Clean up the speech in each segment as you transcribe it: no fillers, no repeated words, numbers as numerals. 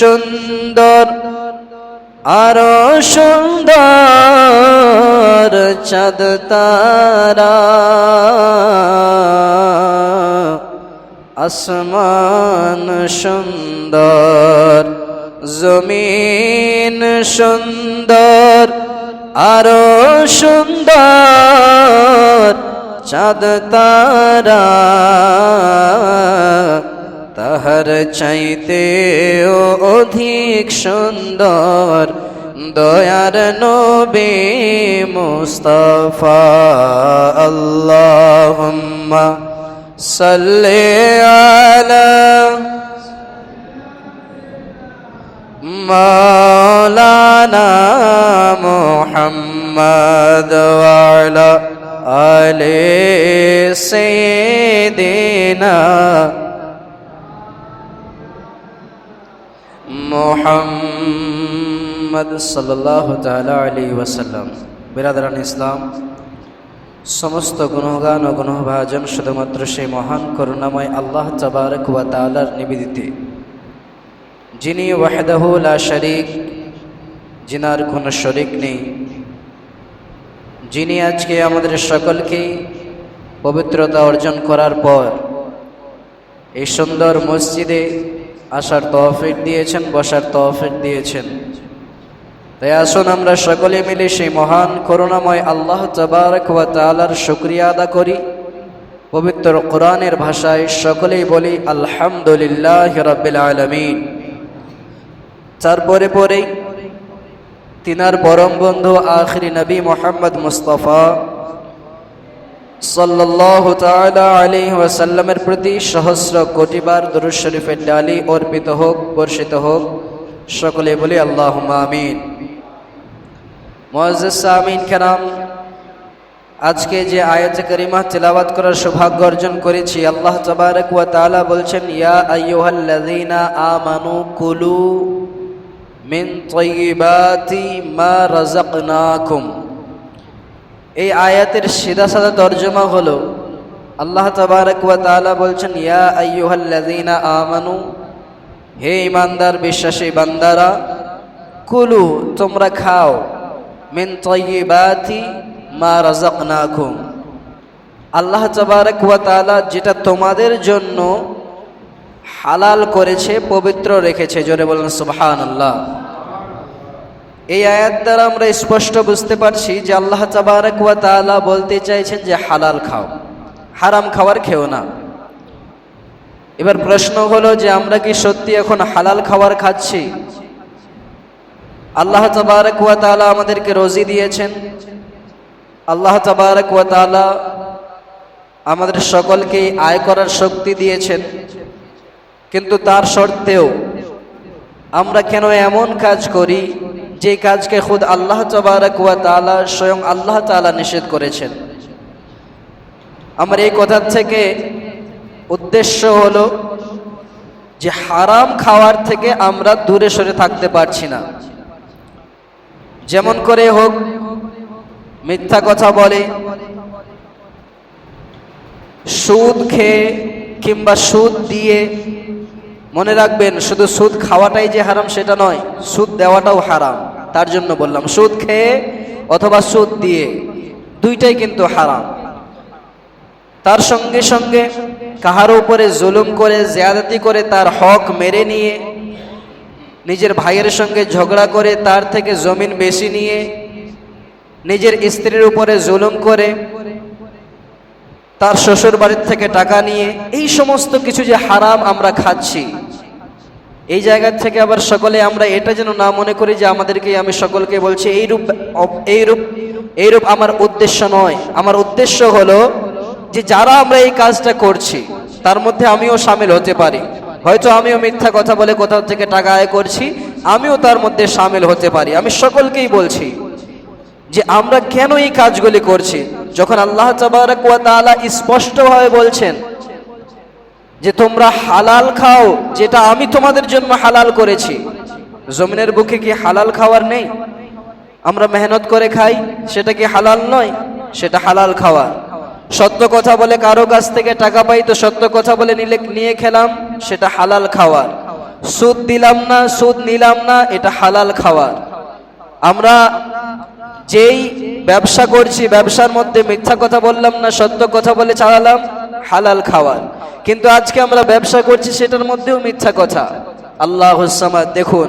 সুন্দর আরো সুন্দর চাঁদ তারা, আসমান সুন্দর জমিন সুন্দর আরো সুন্দর চাঁদ তারা, তাহার চাইতেও অধিক সুন্দর দয়ার নবী মুস্তাফা। আল্লাহুম্মা সাল্লি আলা মাওলানা মুহাম্মদ ওয়া আলা আলি সাইয়্যিদিনা মুহাম্মদ সাল্লাল্লাহু তাআলা আলাইহি ওয়াসাল্লাম। বিরাদরান ইসলাম, সমস্ত গুণগান ও গুণভাজন শুধুমাত্র সেই মহান করুণাময় আল্লাহ তাবারক ওয়া তাআলার নিবেদিতে, যিনি ওয়াহদাহু লা শারীক, যিনার কোনো শরীক নেই, যিনি আজকে আমাদের সকলকে পবিত্রতা অর্জন করার পর এই সুন্দর মসজিদে আসার তৌফিক দিয়েছেন, বসার তৌফিক দিয়েছেন। তাই আসুন আমরা সকলে মিলে সেই মহান করুণাময় আল্লাহ তাবারক ওয়া তাআলার শুকরিয়া আদা করি। পবিত্র কোরআনের ভাষায় সকলেই বলি আলহামদুলিল্লাহি রাব্বিল আলামিন। তারপরে পরেই তিনার পরম বন্ধু আখিরি নবী মুহাম্মদ মুস্তাফা সাল্লাল্লাহু তাআলা আলাইহি ওয়াসাল্লামের প্রতি সহস্র কোটিবার দরুদ শরীফের ডালি অর্পিত হোক, বর্ষিত হোক। সকলে বলি আল্লাহুম্মা আমিন। মুআজ্জাজ সামিন কেরাম, আজকে যে আয়াতে কারিমা তিলাওয়াত করার সৌভাগ্য অর্জন করেছি, আল্লাহ তাবারক ওয়া তাআলা বলছেন ইয়া আইয়ুহাল্লাযীনা আমানু কুলু মিন তাইয়্যিবাতি মা রাযাকনাকুম। এই আয়াতের সিধা সাদা তর্জমা হলো আল্লাহ তাবারক ওয়া তাআলা বলছেন ইয়া আইয়ুহাল্লাযীনা আমানু, হে ঈমানদার বিশ্বাসী বান্দারা, কুলু তোমরা খাও, মিন তাইয়্যিবাতি মা রাযাকনাকুম, আল্লাহ তাবারক ওয়া তাআলা যেটা তোমাদের জন্য হালাল করেছে, পবিত্র রেখেছে। জোরে বলেন সুবহানাল্লাহ। এই আয়াত দ্বারা আমরা স্পষ্ট বুঝতে পারছি যে আল্লাহ তাবারক ওয়া তাআলা বলতে চাইছেন যে হালাল খাও, হারাম খাবার খেও না। এবার প্রশ্ন হলো যে আমরা কি সত্যি এখন হালাল খাবার খাচ্ছি? আল্লাহ তাবারক ওয়া তাআলা আমাদেরকে রুজি দিয়েছেন, আল্লাহ তাবারক ওয়া তাআলা আমাদের সকলকে আয় করার শক্তি দিয়েছেন, কিন্তু তার সত্ত্বেও আমরা কেন এমন কাজ করি যে কাজকে খুদ আল্লাহ তাবারক ওয়া তাআলা স্বয়ং আল্লাহ তাআলা নিষেধ করেছেন? আমার এই কথা থেকে উদ্দেশ্য হলো যে হারাম খাওয়ার থেকে আমরা দূরে সরে থাকতে পারছি না। যেমন করে হোক মিথ্যা কথা বলে, সুদ খেয়ে কিংবা সুদ দিয়ে। মনে রাখবেন, শুধু সুদ খাওয়াটাই যে হারাম সেটা নয়, সুদ দেওয়াটাও হারাম। তার জন্য বললাম সুদ খেয়ে অথবা সুদ দিয়ে, দুইটাই কিন্তু হারাম। তার সঙ্গে সঙ্গে কাহার উপরে জুলুম করে, জিয়াদতি করে, তার হক মেরে নিয়ে, নিজের ভাইয়ের সঙ্গে ঝগড়া করে তার থেকে জমিন বেশি নিয়ে, নিজের স্ত্রীর উপরে জুলুম করে, তার শ্বশুর বাড়ির থেকে টাকা নিয়ে, এই সমস্ত কিছু যে হারাম আমরা খাচ্ছি, এই জায়গা থেকে আবার সকলে আমরা এটা যেন না মনে করি যে আমাদেরকে, আমি সকলকে বলছি এইরূপ আমার উদ্দেশ্য নয়। আমার উদ্দেশ্য হলো যে যারা আমরা এই কাজটা করছি তার মধ্যে আমিও শামিল হতে পারি। হয়তো আমিও মিথ্যা কথা বলে কোথাও থেকে টাকা আয় করছি, আমিও তার মধ্যে শামিল হতে পারি। আমি সকলকেই বলছি যে আমরা কেন এই কাজগুলি করছি। যখন আল্লাহ তাবারক ওয়া তাআলা স্পষ্টভাবে বলছেন যে তোমরা হালাল খাও, যেটা আমি তোমাদের জন্য হালাল করেছি। জমিনের বুকে কি হালাল খাওয়ার নেই? আমরা মেহনত করে খাই, সেটা কি হালাল নয়? সেটা হালাল খাওয়া। সত্য কথা বলে কারো কাছ থেকে টাকা পাই, তো সত্য কথা বলে নিয়ে খেলাম, সেটা হালাল খাওয়ার। সুদ দিলাম না, সুদ নিলাম না, এটা হালাল খাওয়ার। আমরা যেই ব্যবসা করছি, ব্যবসার মধ্যে মিথ্যা কথা বললাম না, সত্য কথা বলে চালালাম, হালাল খাওয়ার। কিন্তু আজকে আমরা ব্যবসা করছি, সেটার মধ্যেও মিথ্যা কথা। আল্লাহুস সামাদ। দেখুন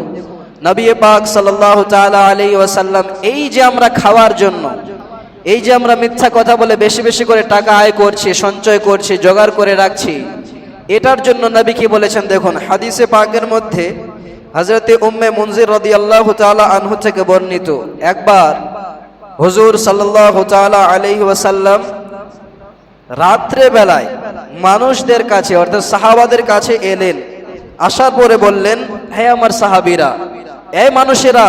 নবী পাক সাল্লাল্লাহু তাআলা আলাইহি ওয়াসাল্লাম, এই যে আমরা খাওয়ার জন্য, এই যে আমরা মিথ্যা কথা বলে বেশি বেশি করে টাকা আয় করছি, সঞ্চয় করছি, জোগাড় করে রাখছি, এটার জন্য নবী কি বলেছেন দেখুন। হাদিসে পাকের মধ্যে হযরতে উম্মে মুনজির রাদিয়াল্লাহু তাআলা আনহু থেকে বর্ণিত, একবার হুজুর সাল্লাল্লাহু তাআলা আলাইহি ওয়াসাল্লাম রাত্রে বেলায় মানুষদের কাছে, অর্থাৎ সাহাবাদের কাছে এলেন। আসার পরে বললেন, হে আমার সাহাবীরা, এই মানুষেরা,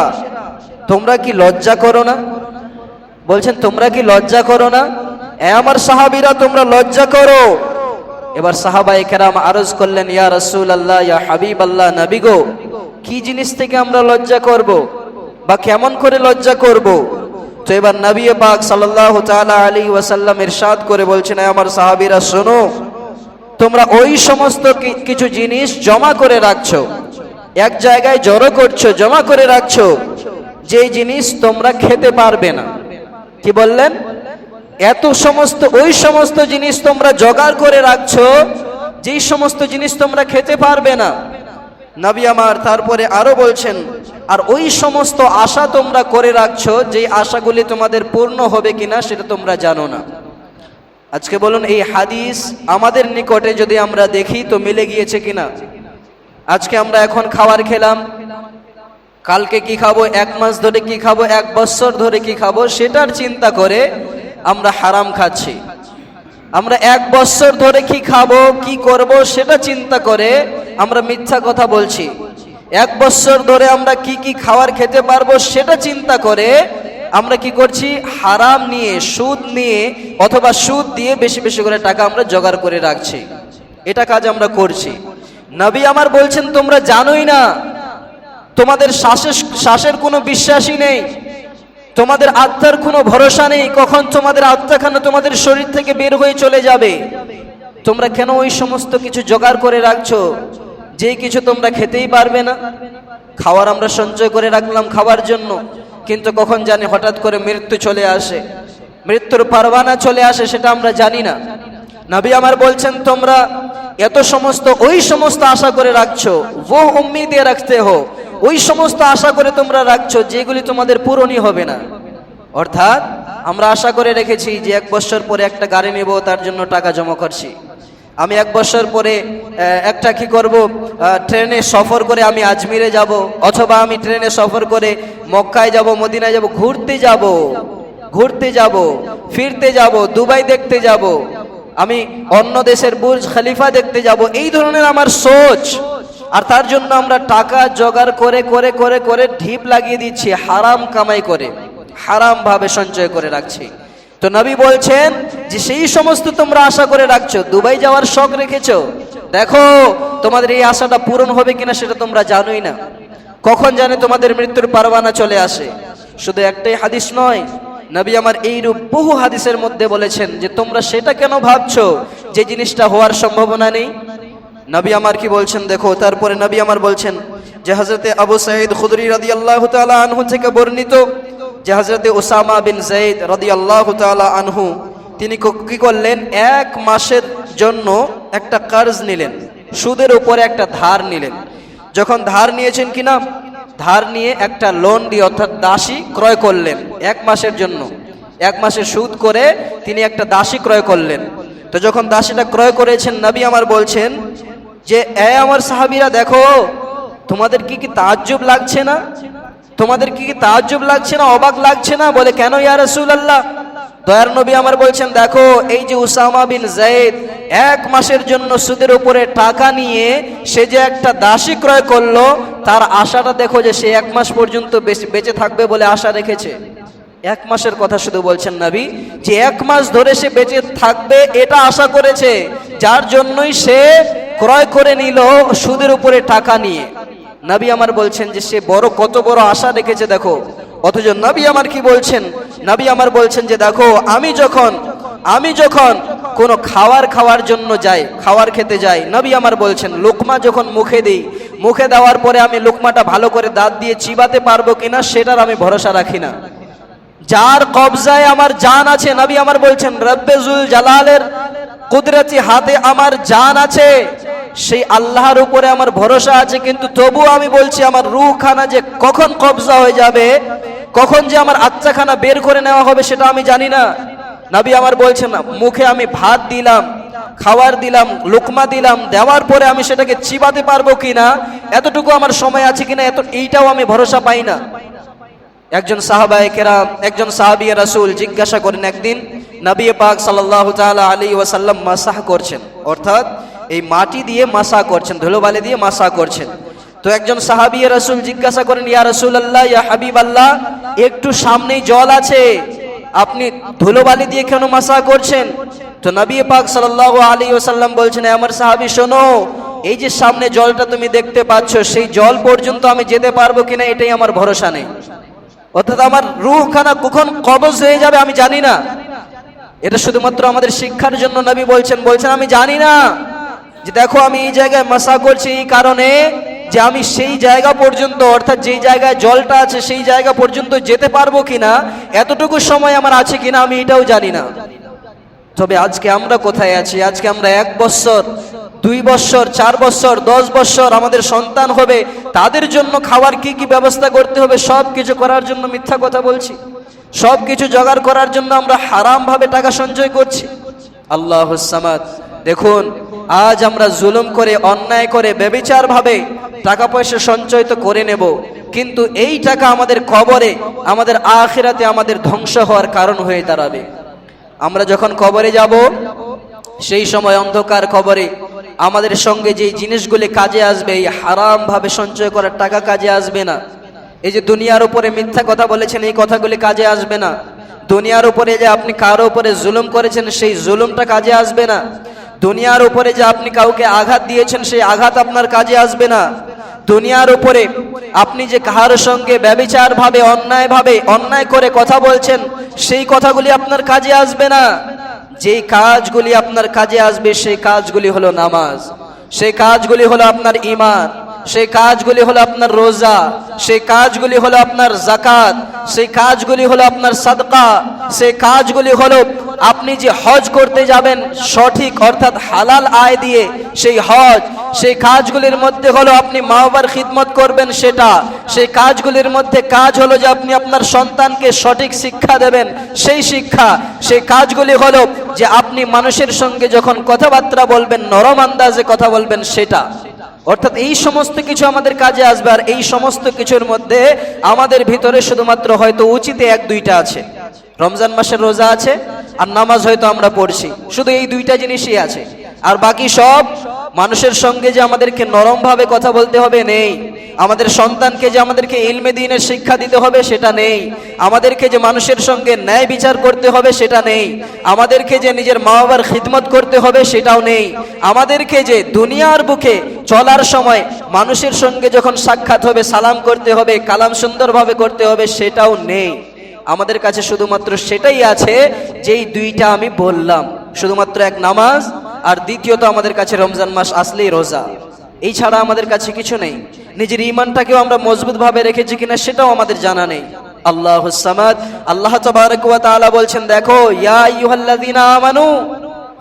তোমরা কি লজ্জা করো না? বলছেন, তোমরা কি লজ্জা করো না? এ আমার সাহাবীরা, তোমরা লজ্জা করো। এবার সাহাবায়ে কেরাম আরজ করলেন, ইয়া রাসূলুল্লাহ, ইয়া হাবিবাল্লাহ, নবী গো, কি জিনিস থেকে আমরা লজ্জা করব বা কেমন করে লজ্জা করব? তো এবার নবী পাক সাল্লাল্লাহু তাআলা আলাইহি ওয়াসাল্লাম ইরশাদ করে বলছেন, হে আমার সাহাবীরা, শোনো, তোমরা ওই সমস্ত কিছু জিনিস জমা করে রাখছো, এক জায়গায় জড়ো করছো, জমা করে রাখছো, যেই জিনিস তোমরা খেতে পারবে না। কি বললেন? ওই সমস্ত জিনিস তোমরা জোগাড় করে রাখছো, যেই সমস্ত জিনিস তোমরা খেতে পারবে না। নবী আমার তারপরে আরো বলছেন, আর ওই সমস্ত আশা তোমরা করে রাখছো, যেই আশাগুলি তোমাদের পূর্ণ হবে কিনা সেটা তোমরা জানো না। আজকে বলুন, এই হাদিস আমাদের নিকটে যদি আমরা দেখি তো মিলে গিয়েছে কিনা? আজকে আমরা এখন খাবার খেলাম, কালকে কি খাবো, এক মাস ধরে কি খাবো, এক বছর ধরে কি খাবো, সেটার চিন্তা করে আমরা হারাম খাচ্ছি। আমরা এক বছর ধরে কি খাবো, কি করব, সেটা চিন্তা করে আমরা মিথ্যা কথা বলছি। এক বছর ধরে আমরা কি কি খাবার খেতে পারবো, সেটা চিন্তা করে আমরা কি করছি, হারাম নিয়ে, সুদ নিয়ে অথবা সুদ দিয়ে বেশি বেশি করে টাকা আমরা জোগাড় করে রাখছি। এটা কাজ আমরা করছি। নবী আমার বলছেন, তোমরা জানোই না, তোমাদের শ্বাসের কোনো বিশ্বাসই নেই, তোমাদের আত্মার কোনো ভরসা নেই, কখন তোমাদের আত্মাখানা তোমাদের শরীর থেকে বের হয়ে চলে যাবে। তোমরা কেন ওই সমস্ত কিছু জোগাড় করে রাখছো, যে কিছু তোমরা খেতেই পারবে না? খাওয়ার আমরা সঞ্চয় করে রাখলাম খাওয়ার জন্য, কিন্তু কখন জানি হঠাৎ করে মৃত্যু চলে আসে, মৃত্যুর পারওয়ানা চলে আসে, সেটা আমরা জানি না। নবী আমার বলছেন, তোমরা ওই সমস্ত আশা করে রাখছো, वो उम्मीदें रखते हो, ওই সমস্ত আশা করে তোমরা রাখছো, যেগুলি তোমাদের পূরণই হবে না। অর্থাৎ আমরা আশা করে রেখেছি যে এক বছর পরে একটা গাড়ি নেব, তার জন্য টাকা জমা করছি। আমি এক বছর পরে একটা কি করব, ট্রেনে সফর করে আমি আজমিরে যাব, অথবা আমি ট্রেনে সফর করে মক্কায় যাব, মদিনায় যাব, ঘুরতে যাব, ফিরতে যাব, দুবাই দেখতে যাব, আমি অন্য দেশের বুর্জ খলিফা দেখতে যাব। এই ধরনের আমার সোচ, আর তার জন্য আমরা টাকা জোগাড় করে করে করে করে ঢিপ লাগিয়ে দিচ্ছি, হারাম কামাই করে, হারাম ভাবে সঞ্চয় করে রাখছি। তো নবী বলছেন যে সেই সমস্ত তোমরা আশা করে রাখছো, দুবাই যাওয়ার শখ রেখেছো, দেখো তোমাদের এই আশাটা পূরণ হবে কিনা সেটা তোমরা জানোই না, কখন জানে তোমাদের মৃত্যুর পারওয়ানা চলে আসে। শুধু একটাই হাদিস নয়, নবী আমার এইরূপ বহু হাদিসের মধ্যে বলেছেন যে তোমরা সেটা কেন ভাবছো যে জিনিসটা হওয়ার সম্ভাবনা নেই। নবী আমার কি বলছেন দেখো। তারপরে নবী আমার বলছেন যে হযরতে আবু সাঈদ খুদরি রাদিয়াল্লাহু তাআলা আনহু থেকে বর্ণিত যে হযরতে উসামা বিন যায়েদ রাদিয়াল্লাহু তাআলা আনহু তিনি কি করলেন, এক মাসের জন্য একটা কর্জ নিলেন, সুদের উপরে একটা ধার নিলেন। যখন ধার নিয়েছেন কিনা, ধার নিয়ে একটা লোন দিয়ে অর্থাৎ দাসী ক্রয় করলেন এক মাসের জন্য, এক মাসের সুদ করে তিনি একটা দাসী ক্রয় করলেন। তো যখন দাসীটা ক্রয় করেছেন, নবী আমার বলছেন যে এ আমার সাহাবীরা, দেখো তোমাদের কি তাজ্জুব লাগছে না, তোমাদের কি তাজ্জুব লাগছে না, অবাক লাগছে না? বলে কেন ইয়া রাসূলুল্লাহ? দয়ার নবী আমার বলছেন, দেখো এই যে উসামা বিন যায়েদ এক মাসের জন্য সুদের উপরে টাকা নিয়ে সে যে একটা দাসী ক্রয় করলো, তার আশাটা দেখো যে সে এক মাস পর্যন্ত বেঁচে থাকবে বলে আশা রেখেছে। এক মাসের কথা শুধু বলছেন নবী, যে এক মাস ধরে সে বেঁচে থাকবে এটা আশা করেছে, যার জন্যই সে ক্রয় করে নিল সুদের উপরে টাকা নিয়ে। নবী আমার বলছেন যে সে কত বড় আশা রেখেছে দেখো। অথচ নবী আমার কি বলছেন, নবী আমার বলছেন যে দেখো আমি যখন কোনো খাওয়ার জন্য যাই, খাওয়ার খেতে যাই, নবী আমার বলছেন লোকমা যখন মুখে দিই, মুখে দেওয়ার পরে আমি লোকমাটা ভালো করে দাঁত দিয়ে চিবাতে পারবো কিনা সেটার আমি ভরসা রাখি না। যার কবজায় আমার জান আছে, নবী আমার বলছেন রব্বে জুল জালালের কুদরতি হাতে আমার জান আছে, সেই আল্লাহর উপরে আমার ভরসা আছে। কিন্তু তবুও আমি বলছি আমার রূহখানা যে কখন কবজা হয়ে যাবে, কখন যে আমার আত্মাখানা বের করে নেওয়া হবে সেটা আমি জানি না। নবী আমার বলছেন মুখে আমি ভাত দিলাম, খাবার দিলাম, লোকমা দিলাম, দেওয়ার পরে আমি সেটাকে চিবাতে পারবো কিনা, এতটুকু আমার সময় আছে কিনা, এইটাও আমি ভরসা পাই না। একজন সাহাবায়ে কেরাম, একজন সাহাবী রাসূল জিজ্ঞাসা করেন একদিন নবী পাক সাল্লাল্লাহু তাআলা আলাইহি ওয়াসাল্লাম মাসাহ করছেন, অর্থাৎ এই মাটি দিয়ে মাসাহ করছেন, ধুলোবালি দিয়ে মাসাহ করছেন। তো একজন সাহাবী রাসূল জিজ্ঞাসা করেন ইয়া রাসূলুল্লাহ, ইয়া হাবিবাল্লাহ, একটু সামনেই জল আছে, আপনি ধুলোবালি দিয়ে কেন মাসাহ করছেন? তো নবী পাক সাল্লাল্লাহু আলাইহি ওয়াসাল্লাম বলছেন আমার সাহাবী শোনো, এই যে সামনে জলটা তুমি দেখতে পাচ্ছ, সেই জল পর্যন্ত আমি যেতে পারবো কিনা এটাই আমার ভরসা নেই। অর্থাৎ আমার রূহখানা কখন কবজ হয়ে যাবে আমি জানি না। এটা শুধুমাত্র আমাদের শিক্ষার জন্য নবী বলছেন আমি জানি না যে দেখো আমি এই জায়গায় মাসাহ করছি এই কারণে যে আমি সেই জায়গা পর্যন্ত, অর্থাৎ যেই জায়গায় জলটা আছে সেই জায়গা পর্যন্ত যেতে পারবো কিনা, এতটুকু সময় আমার আছে কিনা আমি এটাও জানি না। তবে আজকে আমরা কোথায় আছি? আজকে আমরা 1 বছর, 2 বছর, 4 বছর, 10 বছর আমাদের সন্তান হবে, তাদের জন্য খাওয়ার কি কি ব্যবস্থা করতে হবে সব কিছু করার জন্য মিথ্যা কথা বলছি, সব কিছু জোগাড় করার জন্য আমরা হারাম ভাবে টাকা সঞ্চয় করছি। আল্লাহুস সামাদ। দেখুন আজ আমরা জুলুম করে, অন্যায় করে, ব্যভিচার ভাবে টাকা পয়সা সঞ্চয় তো করে নেব, কিন্তু এই টাকা আমাদের কবরে, আমাদের আখিরাতে আমাদের ধ্বংস হওয়ার কারণ হয়ে দাঁড়াবে। আমরা যখন কবরে যাব সেই সময় অন্ধকার কবরে আমাদের সঙ্গে যে জিনিসগুলি কাজে আসবে, এই হারাম ভাবে সঞ্চয় করার টাকা কাজে আসবে না। এই যে দুনিয়ার উপরে মিথ্যা কথা বলেছেন এই কথাগুলি কাজে আসবে না। দুনিয়ার উপরে যে আপনি কারো উপরে জুলুম করেছেন সেই জুলুমটা কাজে আসবে না। দুনিয়ার উপরে যে আপনি কাউকে আঘাত দিয়েছেন সেই আঘাত আপনার কাজে আসবে না। দুনিয়ার উপরে আপনি যে কারোর সঙ্গে ব্যভিচার ভাবে, অন্যায় করে কথা বলছেন সেই কথাগুলি আপনার কাজে আসবে না। যেই কাজগুলি আপনার কাজে আসবে সেই কাজগুলি হলো নামাজ, সেই কাজগুলি হলো আপনার ঈমান, সেই কাজগুলি হলো আপনার রোজা, সেই কাজগুলি হলো আপনার যাকাত, সেই কাজগুলি হলো আপনার সাদকা, সেই কাজগুলি হলো আপনি যে হজ করতে যাবেন সঠিক অর্থাৎ হালাল আয় দিয়ে সেই হজ, সেই কাজগুলির মধ্যে হলো আপনি মা বাবার খিদমত করবেন সেটা, সেই কাজগুলির মধ্যে কাজ হলো যে আপনি আপনার সন্তানকে সঠিক শিক্ষা দেবেন সেই শিক্ষা, সেই কাজগুলি হলো যে আপনি মানুষের সঙ্গে যখন কথাবার্তা বলবেন নরম আন্দাজে কথা বলবেন সেটা। অর্থাৎ এই সমস্ত কিছু আমাদের কাজে আসবে। আর এই সমস্ত কিছুর মধ্যে আমাদের ভিতরে শুধুমাত্র হয়তো উচিতে 1-2টা আছে, রমজান মাসের রোজা আছে আর নামাজ হয়তো আমরা পড়ছি, শুধু এই 2টা জিনিসই আছে। আর বাকি সব মানুষের সঙ্গে যে আমাদেরকে নরম ভাবে কথা বলতে হবে নেই, আমাদের সন্তানকে যে আমাদেরকে ইলমে দ্বীনের শিক্ষা দিতে হবে সেটা নেই, আমাদেরকে যে মানুষের সঙ্গে ন্যায় বিচার করতে হবে সেটা নেই, আমাদেরকে যে নিজের মা বাবার খিদমত করতে হবে সেটাও নেই, আমাদেরকে যে দুনিয়ার বুকে চলার সময় মানুষের সঙ্গে যখন সাক্ষাৎ হবে সালাম করতে হবে, কালাম সুন্দরভাবে করতে হবে সেটাও নেই। আমাদের কাছে শুধুমাত্র সেটাই আছে যেই 2টা আমি বললাম, শুধুমাত্র এক নামাজ আর দ্বিতীয়ত আমাদের কাছে রমজান মাস আসলেই রোজা। এই ছাড়া আমাদের কাছে কিছু নেই। নিজের ঈমানটাকেও আমরা মজবুত ভাবে রেখেছি কিনা সেটাও আমাদের জানা নেই। আল্লাহুস সামাদ। আল্লাহ তাবারক ওয়া তাআলা বলছেন দেখো ইয়া আইয়ুহাল্লাযীনা আমানু,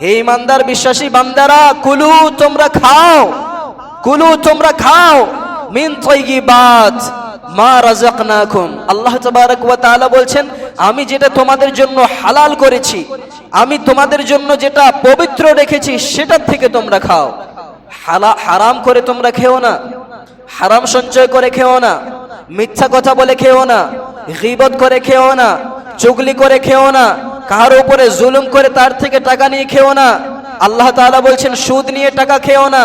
হে ঈমানদার বিশ্বাসী বান্দারা, কুলু তোমরা খাও, কুলু তোমরা খাও, মিন তাইয়্যিবাত মা রাযাকনাকুম। আল্লাহ তাবারক ওয়া তাআলা বলছেন আমি যেটা তোমাদের জন্য হালাল করেছি, আমি তোমাদের জন্য যেটা পবিত্র রেখেছি সেটার থেকে তোমরা খাও। হারাম করে তোমরা খেও না, হারাম সঞ্চয় করে খেও না, মিথ্যা কথা বলে খেও না, গীবত করে খেও না, চুগলি করে খেও না, কার উপরে জুলুম করে তার থেকে টাকা নিয়ে খেও না। আল্লাহ তাআলা বলছেন সুদ নিয়ে টাকা খেও না,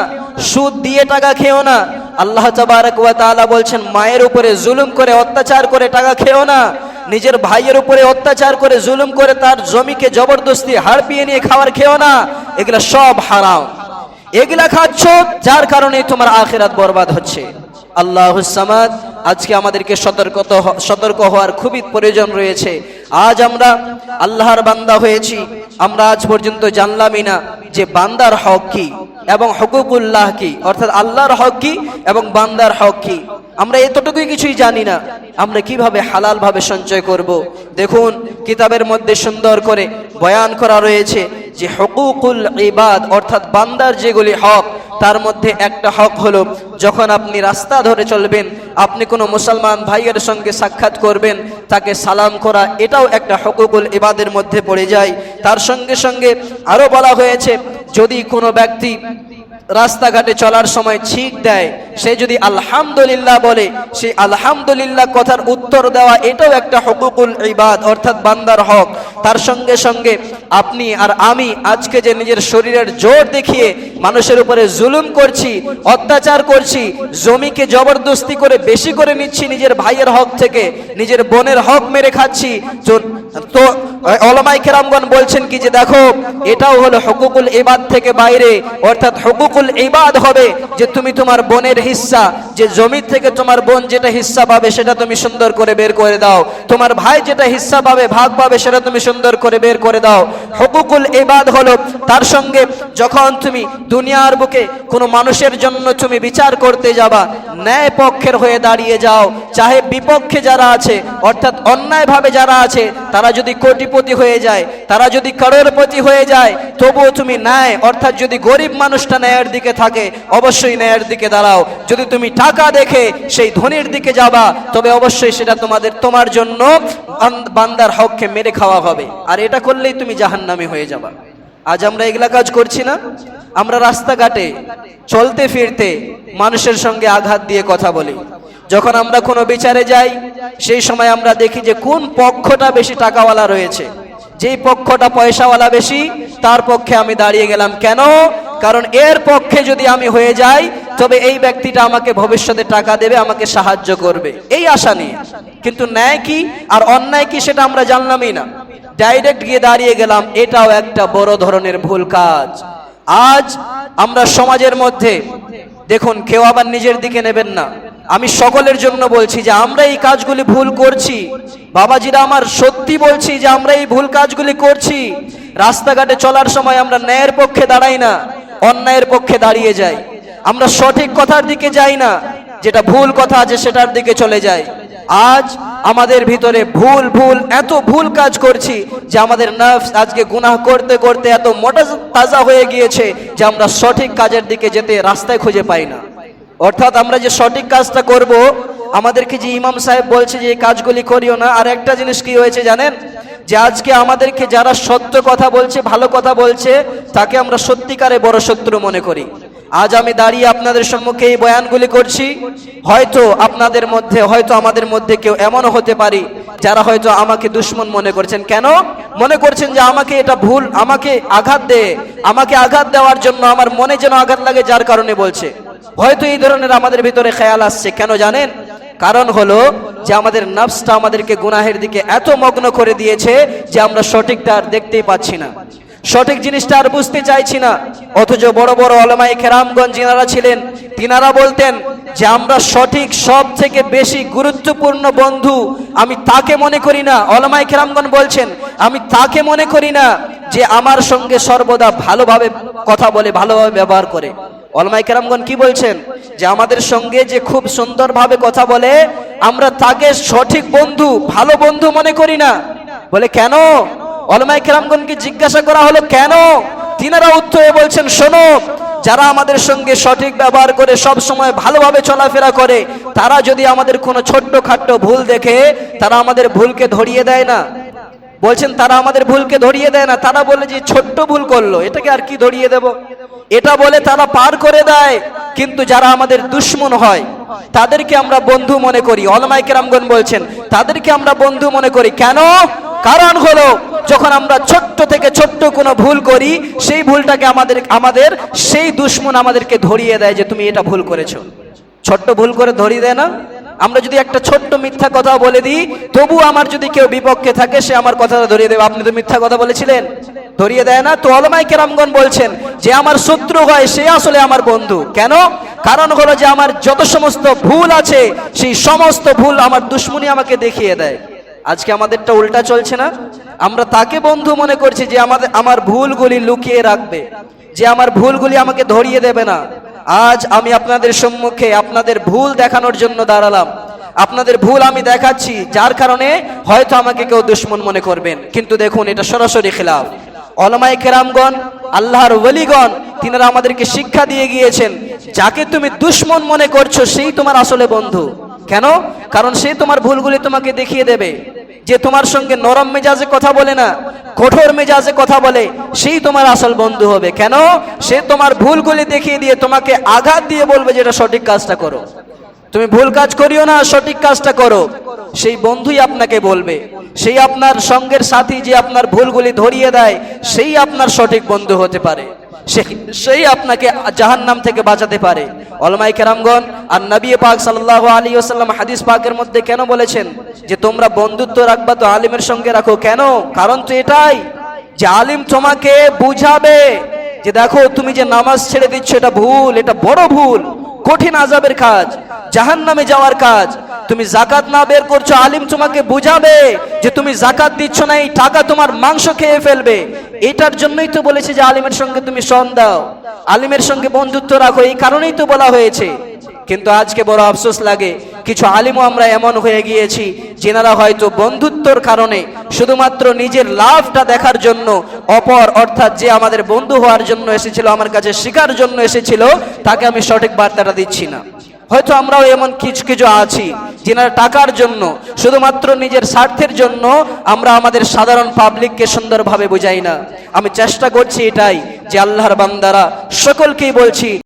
সুদ দিয়ে টাকা খেও না। আল্লাহ তাবারক ওয়া তাআলা বলছেন মায়ের উপরে জুলুম করে অত্যাচার করে টাকা খেও না, নিজের ভাইয়ের উপরে অত্যাচার করে জুলুম করে তার জমিকে জবরদস্তি হাড়পিয়ে নিয়ে খাবার খেও না। এগুলা সব হারাম, এগুলা খাচ্ছ যার কারণে তোমার আখিরাত বরবাদ হচ্ছে। আল্লাহুস সামাদ। আজকে আমাদেরকে সতর্ক হওয়ার খুবই প্রয়োজন রয়েছে। আজ আমরা আল্লাহর বান্দা হয়েছি, আমরা আজ পর্যন্ত জানলামই না যে বান্দার হক কি। এবং হুকুকুল্লাহ কি, অর্থাৎ আল্লাহর হক কি এবং বান্দার হক কি। আমরা এতটুকুই কিছুই জানি না, আমরা কিভাবে হালাল ভাবে সঞ্চয় করব। দেখুন কিতাবের মধ্যে সুন্দর করে বয়ান করা রয়েছে যে হুকুকুল ইবাদ অর্থাৎ বান্দার যেগুলি হক, তার মধ্যে একটা হক হলো যখন আপনি রাস্তা ধরে চলবেন, আপনি কোনো মুসলমান ভাইয়ের সঙ্গে সাক্ষাৎ করবেন, তাকে সালাম করা, এটাও একটা হুকুকুল ইবাদের মধ্যে পড়ে যায়। তার সঙ্গে সঙ্গে আরো বলা হয়েছে যদি কোনো ব্যক্তি রাস্তাঘাটে চলার সময় ছিক দেয়, সে যদি আলহামদুলিল্লাহ বলে, সেই আলহামদুলিল্লাহ কথার উত্তর দেওয়া, এটাও একটা হুকুকুল ইবাদ অর্থাৎ বান্দার হক। তার সঙ্গে সঙ্গে আপনি আর আমি আজকে যে নিজের শরীরের জোর দেখিয়ে মানুষের উপরে জুলুম করছি, অত্যাচার করছি, জমিকে জবরদস্তি করে বেশি করে নিচ্ছি নিজের ভাইয়ের হক থেকে, নিজের বোনের হক মেরে খাচ্ছি, তো উলামায়ে কেরামগণ বলছেন কি যে দেখো এটাও হলো হুকুকুল ইবাদ থেকে বাইরে, অর্থাৎ হুকুকুল ইবাদ হবে যে তুমি তোমার বোনের হিস্সা, যে জমি থেকে তোমার বোন যেটা হিস্সা পাবে সেটা তুমি সুন্দর করে বের করে দাও, তোমার ভাই যেটা হিস্সা পাবে, ভাগ পাবে, সেটা তুমি সুন্দর করে বের করে দাও। হুকুকুল ইবাদ হলো। তার সঙ্গে যখন তুমি দুনিয়ার বুকে কোনো মানুষের জন্য তুমি বিচার করতে যাবা, ন্যায় পক্ষের হয়ে দাঁড়িয়ে যাও, চাহে বিপক্ষে যারা আছে অর্থাৎ অন্যায়ভাবে যারা আছে, তারা যদি কোটিপতি হয়ে যায়, তারা যদি করোড়পতি হয়ে যায়, তবুও তুমি ন্যায় অর্থাৎ যদি গরিব মানুষটা ন্যায়ের দিকে থাকে, অবশ্যই ন্যায়ের দিকে দাঁড়াও। যদি তুমি টাকা দেখে সেই ধনীর দিকে যাবা, তবে অবশ্যই সেটা তোমার জন্য বান্দার হককে মেরে খাওয়া হবে, আর এটা করলেই তুমি জাহান্নামী হয়ে যাবা। আজ আমরা এগুলা কাজ করছি না। আমরা রাস্তাঘাটে চলতে ফিরতে মানুষের সঙ্গে আঘাত দিয়ে কথা বলি। যখন আমরা কোনো বিচারে যাই, সেই সময় আমরা দেখি যে কোন পক্ষটা বেশি টাকাওয়ালা রয়েছে, যেই পক্ষটা পয়সাওয়ালা বেশি, তার পক্ষে আমি দাঁড়িয়ে গেলাম। কেন? কারণ এর পক্ষে যদি আমি হয়ে যাই, তবে এই ব্যক্তিটা আমাকে ভবিষ্যতে টাকা দেবে, আমাকে সাহায্য করবে, এই আশা নিয়ে। কিন্তু ন্যায় কি আর অন্যায় কি সেটা আমরা জানলামই না, ডাইরেক্ট গিয়ে দাঁড়িয়ে গেলাম। এটাও একটা বড় ধরনের ভুল কাজ। আজ আমরা সমাজের মধ্যে দেখুন, কেউ আবার নিজের দিকে নেবেন না, আমি সকলের জন্য বলছি যে আমরা এই কাজগুলি ভুল করছি। বাবাজিরা আমার, সত্যি বলছি যে আমরা এই ভুল কাজগুলি করছি। রাস্তাঘাটে চলার সময় আমরা ন্যায়ের পক্ষে দাঁড়াই না, অন্যায়ের পক্ষে দাঁড়িয়ে যাই। আমরা সঠিক কথার দিকে যাই না, যেটা ভুল কথা আছে সেটার দিকে চলে যাই। আজ আমাদের ভিতরে ভুল এত ভুল কাজ করছি যে আমাদের নফস আজকে গুনাহ করতে করতে এত মোটা তাজা হয়ে গিয়েছে যে আমরা সঠিক কাজের দিকে যেতে রাস্তায় খুঁজে পাই না। অর্থাৎ আমরা যে সঠিক কাজটা করব, আমাদেরকে যে ইমাম সাহেব বলছে যে এই কাজগুলি করিও না, আর একটা জিনিস কি হয়েছে জানেন, যে আজকে আমাদেরকে যারা সত্য কথা বলছে, ভালো কথা বলছে, তাকে আমরা সত্যিকারে বড় শত্রু মনে করি। আজ আমি দাঁড়িয়ে আপনাদের সম্মুখে এই বয়ানগুলি করছি, হয়তো আপনাদের মধ্যে, হয়তো আমাদের মধ্যে কেউ এমনও হতে পারি যারা হয়তো আমাকে দুশমন মনে করছেন। কেন মনে করছেন? যে আমাকে এটা ভুল, আমাকে আঘাত দেয়, আমাকে আঘাত দেওয়ার জন্য আমার মনে যেন আঘাত লাগে, যার কারণে বলছে। হয়তো এই ধরনের আমাদের ভিতরে খেয়াল আসছে। কেন জানেন? কারণ হলো যে আমাদের নফসটা আমাদেরকে গুনাহের দিকে এত মগ্ন করে দিয়েছে যে আমরা সঠিকটা আর দেখতেই পাচ্ছি না, সঠিক জিনিসটা আর বুঝতে চাইছি না। অথচ বড় বড় উলামায়ে কেরামগণ যিনারা ছিলেন, তিনারা বলতেন যে আমরা সঠিক সব থেকে বেশি গুরুত্বপূর্ণ বন্ধু আমি তাকে মনে করি না। উলামায়ে কেরামগণ বলছেন আমি তাকে মনে করি না যে আমার সঙ্গে সর্বদা ভালোভাবে কথা বলে, ভালোভাবে ব্যবহার করে। উলামায়ে কেরামগণ কি বলছেন? যে আমাদের সঙ্গে যে খুব সুন্দরভাবে কথা বলে, আমরা তাকে সঠিক বন্ধু, ভালো বন্ধু মনে করি না। বলে কেন? উলামায়ে কেরামগণকে জিজ্ঞাসা করা হলো কেন? তিনারা উত্তরে বলছেন, শোনো, যারা আমাদের সঙ্গে সঠিক ব্যবহার করে, সব সময় ভালোভাবে চলাফেরা করে, তারা যদি আমাদের কোনো ছোট্ট খাট্ট ভুল দেখে, তারা আমাদের ভুলকে ধরিয়ে দেয় না। বলছেন তারা আমাদের ভুলকে ধরিয়ে দেয় না, তারা বলে যে ছোট্ট ভুল করলো, এটাকে আর কি ধরিয়ে দেব, এটা বলে তারা পার করে দেয়। কিন্তু যারা আমাদের দুশমন হয়, তাদেরকে আমরা বন্ধু মনে করি। উলামায়ে কেরামগণ বলছেন তাদেরকে আমরা বন্ধু মনে করি। কেন? কারণ হলো যখন আমরা ছোট্ট থেকে ছোট্ট কোনো ভুল করি, সেই ভুলটাকে আমাদের সেই দুশমন আমাদেরকে ধরিয়ে দেয় যে তুমি এটা ভুল করেছো। ছোট্ট ভুল করে ধরিয়ে দেয় না? আমরা যদি একটা ছোট্ট মিথ্যা কথা বলে দিই, তবু আমার যদি কেউ বিপক্ষে থাকে, সে আমার কথাটা ধরিয়ে দেবে, আপনি তো মিথ্যা কথা বলেছিলেন, ধরিয়ে দেয় না? তো উলামায়ে কেরামগণ বলছেন যে আমার শত্রু হয় সে আসলে আমার বন্ধু। কেন? কারণ হলো যে আমার যত সমস্ত ভুল আছে, সেই সমস্ত ভুল আমার দুশমনি আমাকে দেখিয়ে দেয়। আজকে আমাদেরটা উল্টা চলছে না? আমরা তাকে বন্ধু মনে করছি যে আমার ভুলগুলি লুকিয়ে রাখবে, যে আমার ভুলগুলি আমাকে ধরিয়ে দেবে না। আজ আমি আপনাদের সম্মুখে আপনাদের ভুল দেখানোর জন্য দাঁড়ালাম। আপনাদের ভুল আমি দেখাচ্ছি, যার কারণে হয়তো আমাকে কেউ দুশমন মনে করবেন, কিন্তু দেখুন এটা সরাসরি খিলাফ। ওলামায়ে কেরামগণ, আল্লাহর ওলিগণ, তিনারা আমাদেরকে শিক্ষা দিয়ে গিয়েছেন, যাকে তুমি দুশমন মনে করছো সেই তোমার আসলে বন্ধু। কেন? কারণ সে তোমার ভুলগুলি তোমাকে দেখিয়ে দেবে। যে তোমার সঙ্গে নরম মেজাজে কথা বলে না, কঠোর মেজাজে কথা বলে, সেই তোমার আসল বন্ধু হবে। কেন? সে তোমার ভুলগুলি দেখিয়ে দিয়ে তোমাকে আঘাত দিয়ে বলবে যে এটা সঠিক কাজটা করো, তুমি ভুল কাজ করিও না, সঠিক কাজটা করো। সেই বন্ধুই আপনাকে বলবে। সেই আপনার সঙ্গের সাথী যে আপনার ভুলগুলি ধরিয়ে দেয়, সেই আপনার সঠিক বন্ধু হতে পারে, সেই আপনাকে জাহান্নাম থেকে বাঁচাতে পারে। উলামায়ে কেরামগণ, আর নবী পাক সাল্লাল্লাহু আলাইহি ওয়াসাল্লাম হাদিস পাকের মধ্যে কেন বলেছেন যে তোমরা বন্ধুত্ব রাখবা তো আলিমের সঙ্গে রাখো? কেন? কারণ তো এটাই যে আলিম তোমাকে বুঝাবে যে দেখো তুমি যে নামাজ ছেড়ে দিচ্ছ এটা ভুল, এটা বড় ভুল, কঠিন আযাবের কাজ, জাহান্নামে যাওয়ার কাজ। তুমি যাকাত না বের করছো, আলিম তোমাকে বুঝাবে যে তুমি যাকাত দিচ্ছ না, এই টাকা তোমার মাংস খেয়ে ফেলবে। এটার জন্যই তো বলেছে যে আলিমের সঙ্গে তুমি শোন দাও, আলিমের সঙ্গে বন্ধুত্ব রাখো, এই কারণেই তো বলা হয়েছে। কিন্তু আজকে বড় আফসোস লাগে, কিছু আলিমও আমরা এমন হয়ে গিয়েছি যেনারা হয়তো বন্ধুত্বর কারণে শুধুমাত্র নিজের লাভটা দেখার জন্য অপর, অর্থাৎ যে আমাদের বন্ধু হওয়ার জন্য এসেছিল, আমার কাছে শেখার জন্য এসেছিল, তাকে আমি সঠিক বার্তাটা দিচ্ছি না। হয়তো আমরাও এমন কিছু কিছু আছি যেনারা টাকার জন্য, শুধুমাত্র নিজের স্বার্থের জন্য আমরা আমাদের সাধারণ পাবলিককে সুন্দরভাবে বুঝাই না। আমি চেষ্টা করছি এটাই যে আল্লাহর বান্দারা সকলকেই বলছি